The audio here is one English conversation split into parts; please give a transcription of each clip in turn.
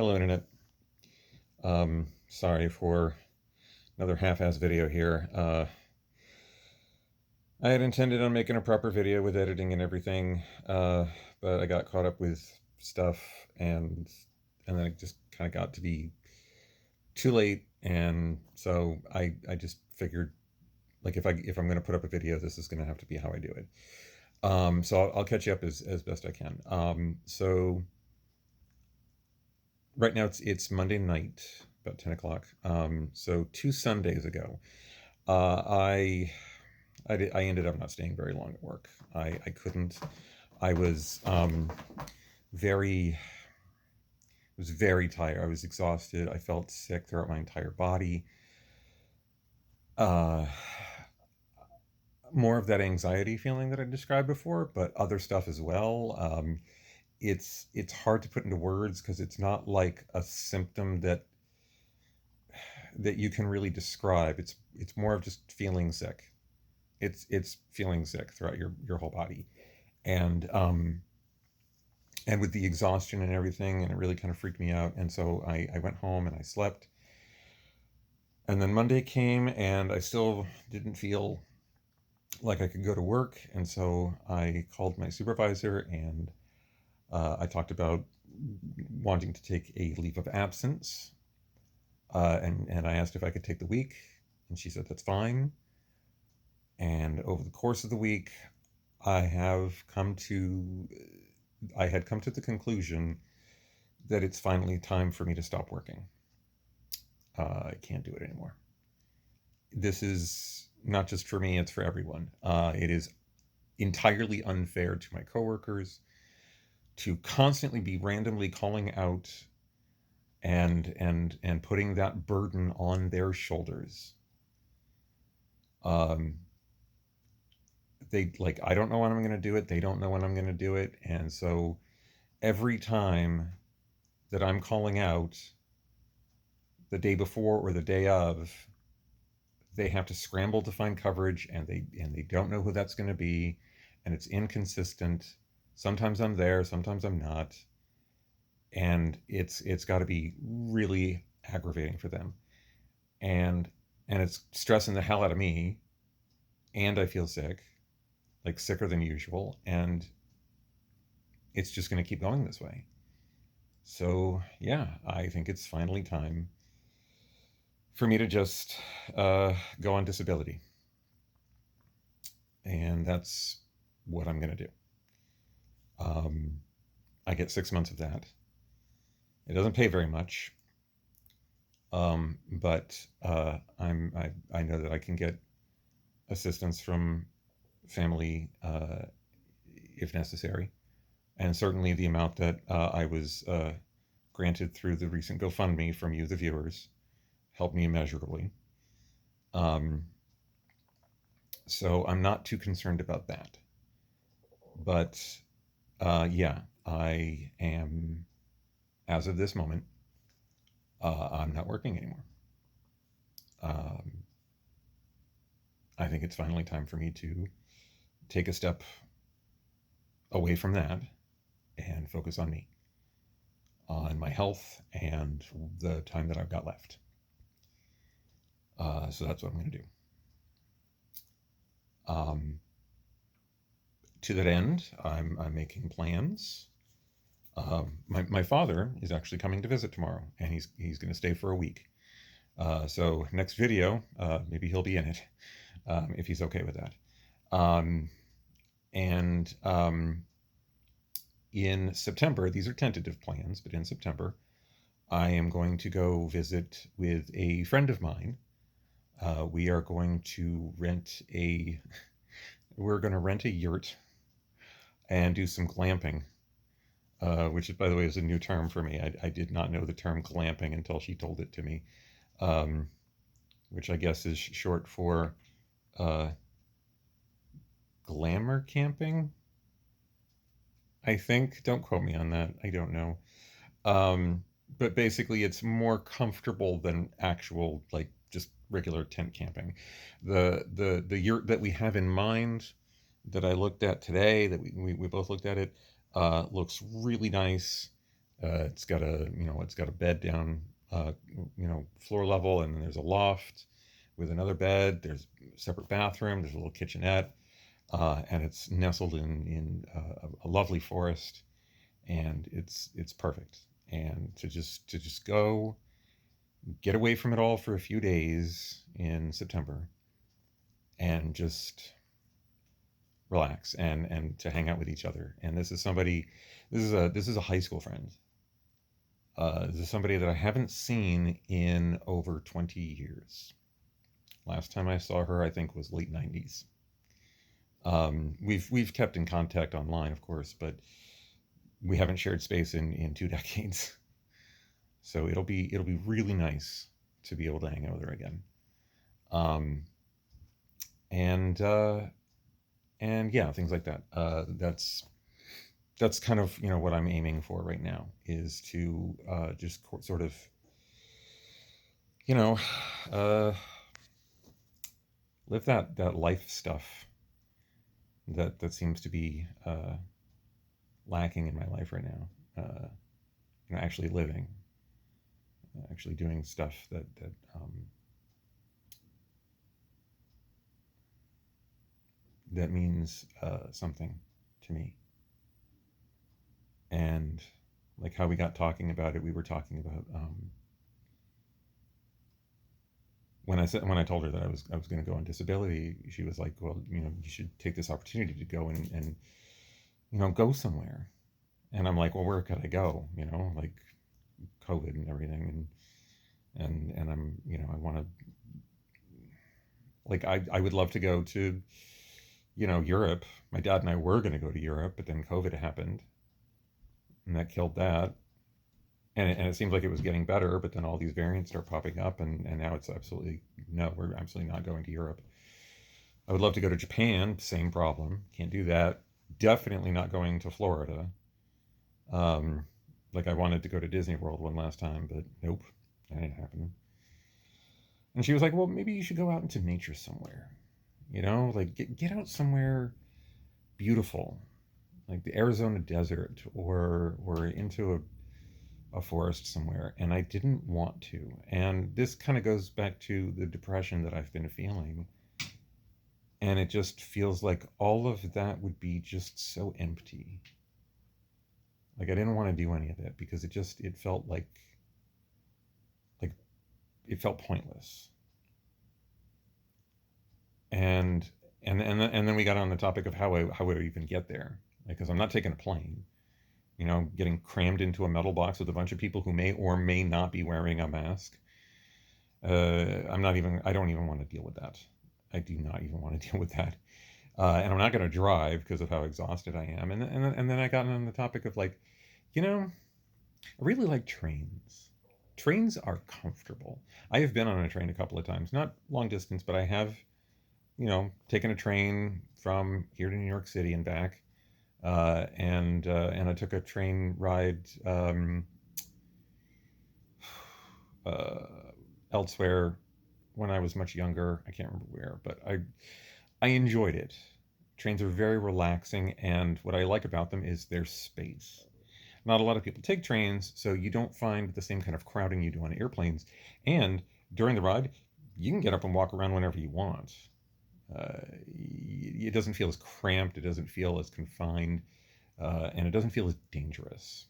Hello, Internet. Sorry for another half-ass video here. I had intended on making a proper video with editing and everything, but I got caught up with stuff, and then it just kind of got to be too late, and so I just figured, like, if I'm going to put up a video, this is going to have to be how I do it. So I'll catch you up as best I can. So right now it's Monday night, about 10 o'clock. So 2 Sundays ago, I I ended up not staying very long at work. I couldn't. I very was very tired. I was exhausted. I felt sick throughout my entire body. Uh, More of that anxiety feeling that I described before, but other stuff as well. It's hard to put into words because it's not like a symptom that you can really describe. It's more of just feeling sick. It's feeling sick throughout your whole body, and and with the exhaustion and everything, and it really kind of freaked me out. And so I went home and I slept. And then Monday came, and I still didn't feel like I could go to work. And so I called my supervisor, and I talked about wanting to take a leave of absence. And I asked if I could take the week, and she said that's fine. And over the course of the week, I have come to I had come to the conclusion that it's finally time for me to stop working. I can't do it anymore. This is not just for me, it's for everyone. It is entirely unfair to my coworkers to constantly be randomly calling out and putting that burden on their shoulders. Um, they like I don't know when I'm going to do it. They don't know when I'm going to do it, and so every time that I'm calling out the day before or the day of, they have to scramble to find coverage, and they don't know who that's going to be, and it's inconsistent. Sometimes I'm there, sometimes I'm not, and it's got to be really aggravating for them, and and it's stressing the hell out of me, and I feel sick, like sicker than usual, and it's just going to keep going this way. So yeah, I think it's finally time for me to just go on disability, and that's what I'm going to do. Um, I get 6 months of that. It doesn't pay very much, but I know that I can get assistance from family if necessary, and certainly the amount that I was granted through the recent GoFundMe from you, the viewers, helped me immeasurably. Um, so I'm not too concerned about that. But yeah, I am, as of this moment, I'm not working anymore. Um, I think it's finally time for me to take a step away from that and focus on me, on my health, and the time that I've got left. So that's what I'm going to do. Um, to that end, I'm making plans. My father is actually coming to visit tomorrow, and he's going to stay for a week. So next video, maybe he'll be in it, if he's okay with that. Um, and in September, these are tentative plans, but in September, I am going to go visit with a friend of mine. We are going to rent a we're going to rent a yurt and do some glamping, which, by the way, is a new term for me. I did not know the term glamping until she told it to me, um, which I guess is short for uh, glamour camping, I think. Don't quote me on that. I don't know. But basically, it's more comfortable than actual, like, just regular tent camping. The yurt that we have in mind, that I looked at today, that we both looked at it, looks really nice. It's got a bed down, floor level, and then there's a loft with another bed. There's a separate bathroom. There's a little kitchenette, and it's nestled in a lovely forest, and it's perfect. And to just go get away from it all for a few days in September, and just relax and to hang out with each other. And this is a high school friend. This is somebody that I haven't seen in over 20 years. Last time I saw her, I think, was late 90s. We've kept in contact online, of course, but we haven't shared space in 2 decades. So it'll be really nice to be able to hang out with her again. Um, and and yeah, things like that. That's kind of what I'm aiming for right now, is to just sort of you know uh, live that life stuff that seems to be lacking in my life right now. Actually living, actually doing stuff that means something to me. And like how we got talking about it, we were talking about when I told her that I was going to go on disability. She was like, "Well, you should take this opportunity to go and go somewhere." And I'm like, "Well, where could I go? Like COVID and everything, and I want to, like, I would love to go to Europe. My dad and I were going to go to Europe, but then COVID happened, and that killed that. And it seems like it was getting better, but then all these variants start popping up, and now it's absolutely no, we're absolutely not going to Europe. I would love to go to Japan, same problem, can't do that. Definitely not going to Florida. Um, like I wanted to go to Disney World one last time, but nope, that ain't happening. And she was like, "Well, maybe you should go out into nature somewhere. Like get out somewhere beautiful, like the Arizona desert, or into a forest somewhere." And I didn't want to. And this kind of goes back to the depression that I've been feeling. And it just feels like all of that would be just so empty. Like I didn't want to do any of it because it felt like it felt pointless. And and then we got on the topic of how would I even get there? Because I'm not taking a plane. Getting crammed into a metal box with a bunch of people who may or may not be wearing a mask. I don't even want to deal with that. I do not even want to deal with that. And I'm not going to drive because of how exhausted I am. And then I got on the topic of, like, I really like trains. Trains are comfortable. I have been on a train a couple of times, not long distance, but I have, taken a train from here to New York City and back. And I took a train ride uh, elsewhere when I was much younger. I can't remember where, but I enjoyed it. Trains are very relaxing, and what I like about them is their space. Not a lot of people take trains, so you don't find the same kind of crowding you do on airplanes. And during the ride, you can get up and walk around whenever you want. It doesn't feel as cramped, it doesn't feel as confined, and it doesn't feel as dangerous.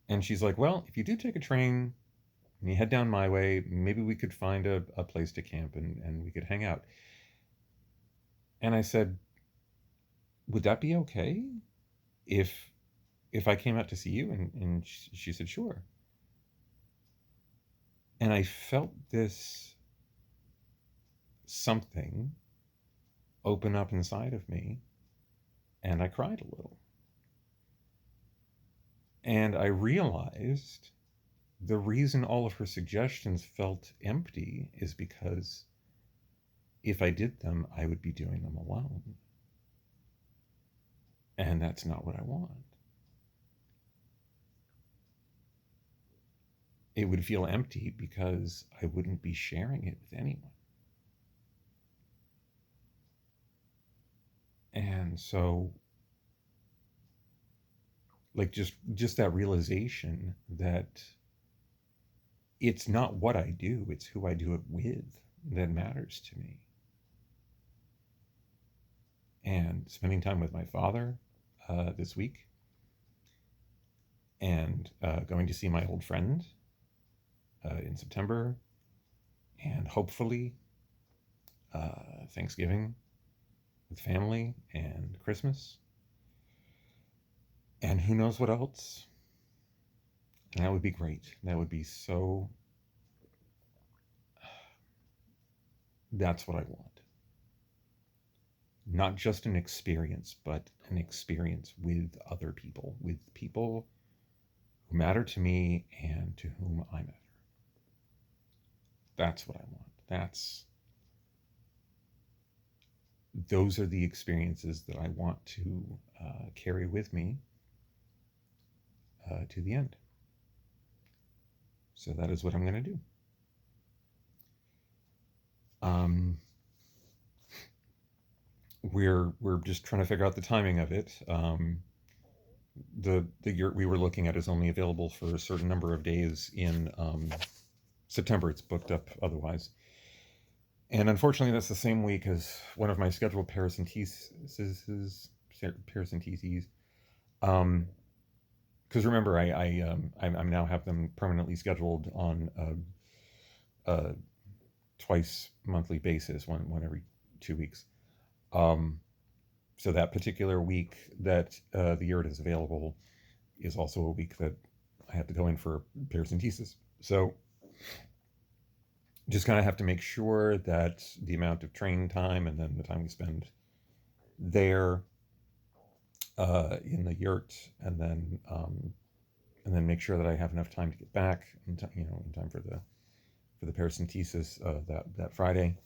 And she's like, "Well, if you do take a train and you head down my way, maybe we could find a place to camp, and we could hang out." And I said, "Would that be okay if I came out to see you?" And she said, "Sure." And I felt this something open up inside of me, and I cried a little. And I realized the reason all of her suggestions felt empty is because if I did them, I would be doing them alone. And that's not what I want. It would feel empty because I wouldn't be sharing it with anyone. And so, like just that realization that it's not what I do, it's who I do it with that matters to me. And spending time with my father this week, and going to see my old friend in September, and hopefully Thanksgiving with family and Christmas, and who knows what else. And that would be great. That would be so. That's what I want. Not just an experience, but an experience with other people, with people who matter to me and to whom I matter. That's what I want. Those are the experiences that I want to carry with me to the end. So that is what I'm going to do. We're just trying to figure out the timing of it. The yurt we were looking at is only available for a certain number of days in September. It's booked up otherwise. And unfortunately, that's the same week as one of my scheduled paracenteses. Because remember, I now have them permanently scheduled on a twice monthly basis, one every 2 weeks. So that particular week that the yurt is available is also a week that I have to go in for paracentesis. So just kind of have to make sure that the amount of train time and then the time we spend there in the yurt, and then make sure that I have enough time to get back in time for the paracentesis that Friday.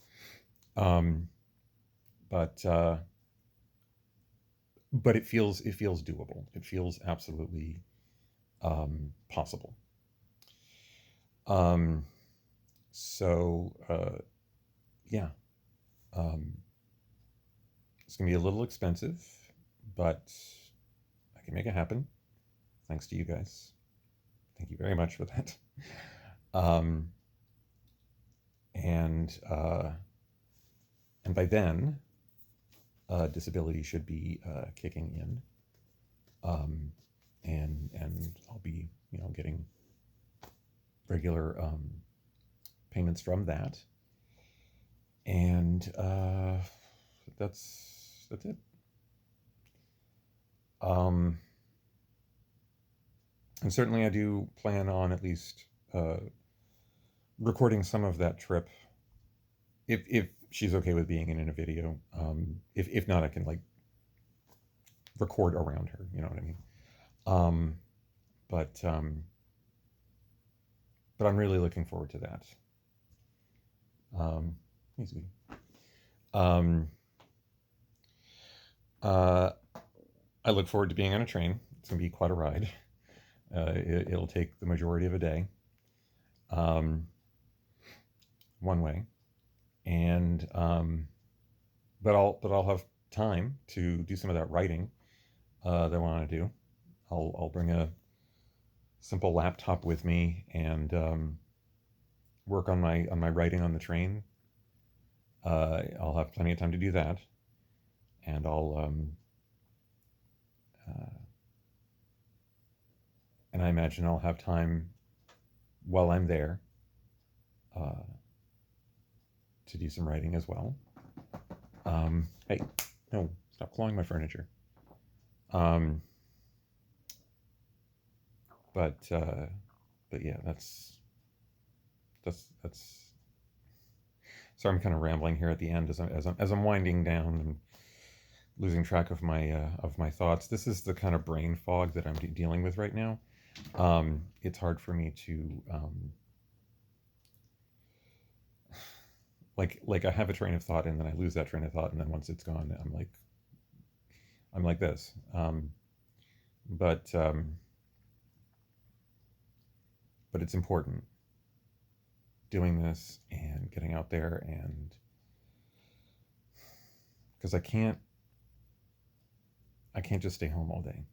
But it feels doable. It feels absolutely possible. So yeah, it's gonna be a little expensive, but I can make it happen. Thanks to you guys. Thank you very much for that. And by then, disability should be kicking in, and I'll be getting regular payments from that, and that's it. And certainly I do plan on at least recording some of that trip, if she's okay with being in a video. If not, I can record around her. You know what I mean? But I'm really looking forward to that. Easy. I look forward to being on a train. It's gonna be quite a ride. It'll take the majority of a day, one way, and but I'll have time to do some of that writing that I want to do. I'll bring a simple laptop with me and work on my writing on the train. I'll have plenty of time to do that, and I imagine I'll have time while I'm there to do some writing as well. Hey, no, stop clawing my furniture. But yeah, that's. Sorry, I'm kind of rambling here at the end as I'm winding down and losing track of my thoughts. This is the kind of brain fog that I'm dealing with right now. It's hard for me to like I have a train of thought and then I lose that train of thought, and then once it's gone, I'm like this. But it's important doing this and getting out there, and because I can't just stay home all day.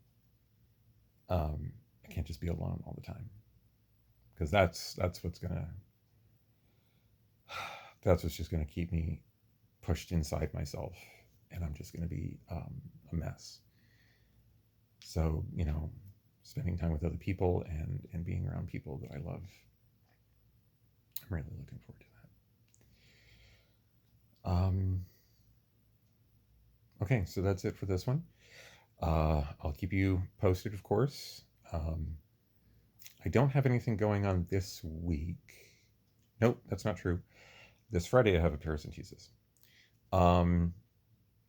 I can't just be alone all the time, because that's what's gonna that's what's just gonna keep me pushed inside myself, and I'm just gonna be a mess. So spending time with other people and being around people that I love, I'm really looking forward to that. Okay, so that's it for this one. I'll keep you posted, of course. I don't have anything going on this week. Nope, that's not true. This Friday I have a paracentesis. Um,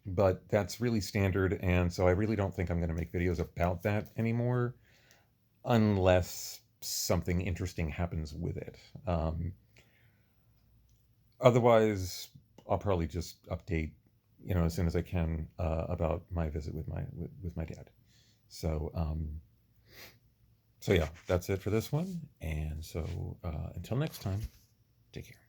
but that's really standard, and so I really don't think I'm going to make videos about that anymore unless something interesting happens with it. Otherwise, I'll probably just update, as soon as I can, about my visit with my dad. So, so yeah, that's it for this one. And so, until next time, take care.